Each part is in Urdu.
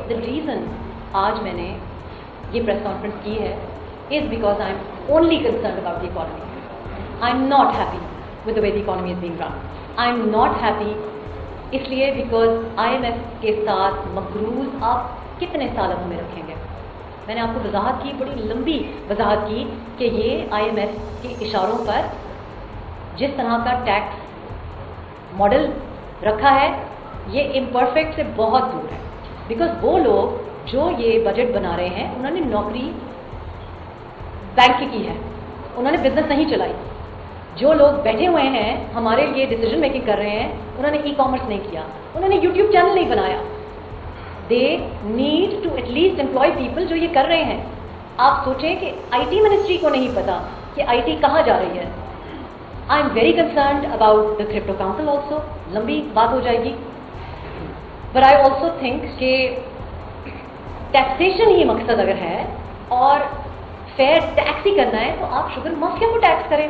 the reason آج میں نے یہ پریس کانفرنس کی ہے is because I'm only concerned about the economy. I'm not happy with the way the economy is being run. I'm not happy اس لیے because IMF کے ساتھ مقروض آپ کتنے سال اب ہمیں رکھیں گے. میں نے آپ کو وضاحت کی, بڑی لمبی وضاحت کی کہ یہ IMF کے اشاروں پر جس طرح کا ٹیکس ماڈل رکھا ہے یہ امپرفیکٹ سے بہت دور ہے. بیکاز وہ لوگ جو یہ بجٹ بنا رہے ہیں انہوں نے نوکری بینک کی ہے, انہوں نے بزنس نہیں چلائی. جو لوگ بیٹھے ہوئے ہیں ہمارے لیے ڈیسیجن میکنگ کر رہے ہیں انہوں نے ای کامرس نہیں کیا, انہوں نے یوٹیوب چینل نہیں بنایا. They need to at least employ people جو یہ کر رہے ہیں. آپ سوچیں کہ آئی ٹی منسٹری کو نہیں پتا کہ آئی ٹی کہاں جا رہی ہے. I am very concerned about the crypto council also, لمبی بات ہو جائے گی. بٹ آئی آلسو تھنک کہ ٹیکسیشن ہی مقصد اگر ہے اور فیئر ٹیکس ہی کرنا ہے تو آپ شوگر مافیا کو ٹیکس کریں.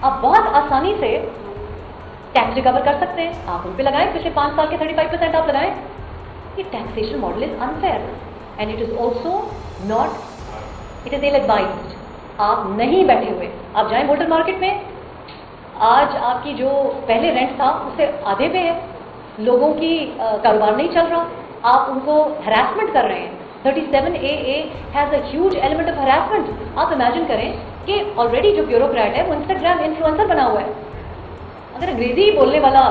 آپ بہت آسانی سے ٹیکس ریکور کر سکتے ہیں, آپ ان پہ لگائیں, پچھلے 5 سال کے 35% آپ لگائیں. یہ taxation model is unfair and it is also not, it is L advised. آپ نہیں بیٹھے ہوئے, آپ جائیں بولٹن مارکیٹ میں, آج آپ کی جو پہلے رینٹ تھا اس سے آدھے پہ ہے, لوگوں کی کاروبار نہیں چل رہا, آپ ان کو ہراسمنٹ کر رہے ہیں. 37AA has a huge element of harassment. آپ امیجن کریں کہ آلریڈی جو بیوروکریٹ ہے وہ انسٹاگرام انفلوئنسر بنا ہوا ہے. اگر انگریزی بولنے والا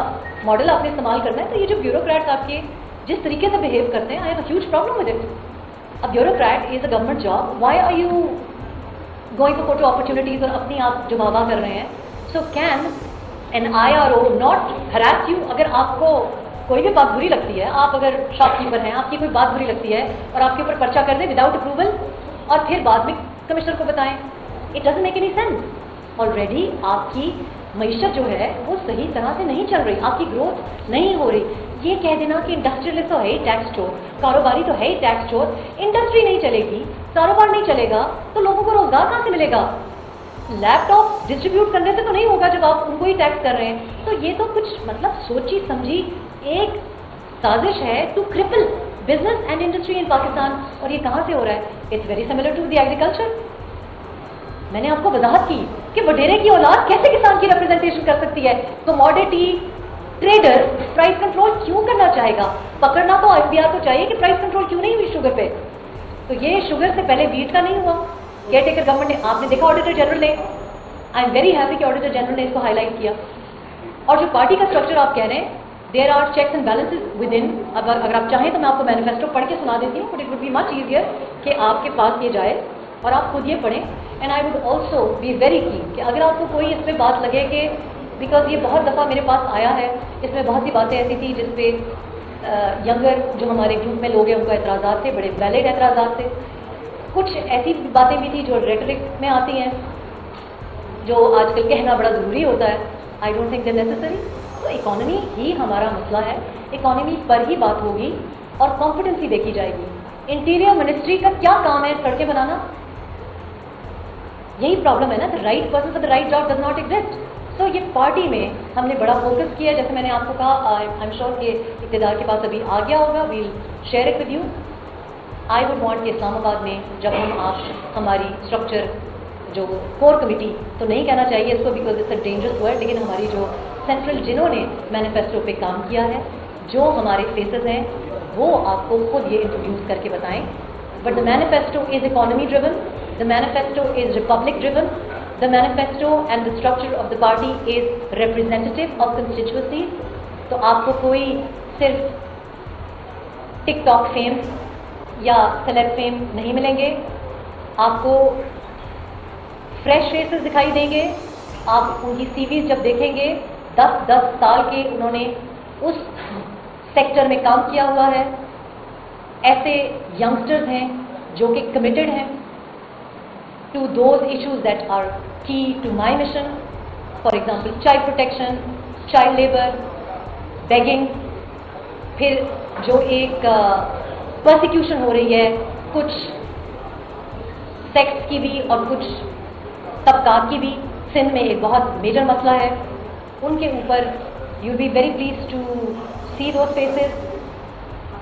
ماڈل آپ نے استعمال کرنا ہے تو یہ جو بیوروکریٹس آپ کے جس طریقے سے بہیو کرتے ہیں, I have a huge problem with it. A bureaucrat is a government job, why are you going to photo opportunities اور اپنی آپ جو واہ کر رہے ہیں. So can an IRO not harass you. اگر آپ کو کوئی بھی بات بری لگتی ہے, آپ اگر شاپ کیپر ہیں, آپ کی کوئی بات بری لگتی ہے اور آپ کے اوپر پرچہ کر دیں وداؤٹ اپروول اور پھر بعد میں کمشنر کو بتائیں, it doesn't make any sense. Already آپ کی معیشت جو ہے وہ صحیح طرح سے نہیں چل رہی, آپ کی گروتھ نہیں ہو رہی. یہ کہہ دینا کہ انڈسٹریلسٹ تو ہے ہی ٹیکس چور, کاروباری تو ہے ہی ٹیکس چور, انڈسٹری نہیں چلے گی, کاروبار نہیں چلے گا تو لوگوں کو روزگار کہاں سے ملے گا؟ لیپ ٹاپ ڈسٹریبیوٹ کرنے سے تو نہیں ہوگا جب آپ ان کو ہی ٹیکس کر رہے ہیں. تو یہ تو کچھ مطلب سوچی سمجھی ایک سازش ہے to cripple business and industry in Pakistan. اور یہ کہاں سے ہو رہا ہے؟ It's very similar to the agriculture. میں نے آپ کو وضاحت کی کہ وڈیرے کی اولاد کیسے کسان کی ریپرزنٹیشن کر سکتی ہے. کموڈیٹی ٹریڈر پرائز کنٹرول کیوں کرنا چاہے گا؟ پکڑنا تو اختیار تو چاہیے کہ پرائز کنٹرول کیوں نہیں ہوئی شوگر پہ. تو یہ شوگر سے پہلے ویٹ کا نہیں ہوا. کیئر ٹیکر گورنمنٹ نے, آپ نے دیکھا آڈیٹر جنرل نے, آئی ایم ویری ہیپی کہ آڈیٹر جنرل نے اس کو ہائی لائٹ کیا. اور جو پارٹی کا اسٹرکچر آپ کہہ رہے ہیں, there are checks and balances within. اگر آپ چاہیں تو میں آپ کو مینیفیسٹو پڑھ کے سنا دیتی ہوں, but it would be much easier کہ آپ کے پاس یہ جائے اور آپ خود یہ پڑھیں. And I would also be very keen کہ اگر آپ کو کوئی اس پہ بات لگے کہ بیکاز یہ بہت دفعہ میرے پاس آیا ہے, اس میں بہت سی باتیں ایسی تھیں جس پہ ینگر جو ہمارے گروپ میں لوگ ہیں ان کو اعتراضات تھے, بڑے ویلڈ اعتراضات تھے. کچھ ایسی باتیں بھی تھیں جو ریٹرک میں آتی ہیں جو آج کل کہنا بڑا ضروری ہوتا ہے. I don't think they necessary. تو اکانومی ہی ہمارا مسئلہ ہے, اکانومی پر ہی بات ہوگی اور کمپٹنسی دیکھی جائے گی. انٹیریئر منسٹری کا کیا کام ہے؟ سڑکیں بنانا. یہی پرابلم ہے نا, the right person for the right job does not exist. So یہ پارٹی میں ہم نے بڑا فوکس کیا, جیسے میں نے آپ کو کہا, آئی ایم شیور کہ اقتدار کے پاس ابھی آ گیا ہوگا. Will share it with you. I would want کہ اسلام آباد میں جب آپ ہماری اسٹرکچر جو کور کمیٹی تو نہیں کہنا چاہیے اس کو because it's a dangerous word, لیکن ہماری جو سینٹرل جنہوں نے مینیفیسٹو پہ کام کیا ہے, جو ہمارے فیسز ہیں وہ آپ کو خود یہ انٹروڈیوس کر کے بتائیں. But the manifesto is economy driven, the manifesto is republic driven, the manifesto and the structure of the party is representative of constituencies. تو آپ کو کوئی صرف ٹک ٹاک فیم یا سیلیب فیم نہیں ملیں گے, آپ کو فریش فیسز دکھائی دیں گے. آپ ان کی سی ویز جب دیکھیں گے, 10 سال کے انہوں نے اس سیکٹر میں کام کیا ہوا ہے. ایسے ینگسٹرز ہیں جو کہ کمیٹڈ ہیں to those issues that are key to my mission. For example child protection, child labour, begging. پھر جو ایک پرسیکیوشن ہو رہی ہے کچھ سیکٹس کی بھی اور کچھ طبقات کی بھی, سندھ میں ایک بہت میجر مسئلہ ہے. ان کے اوپر you be very please to see those phases.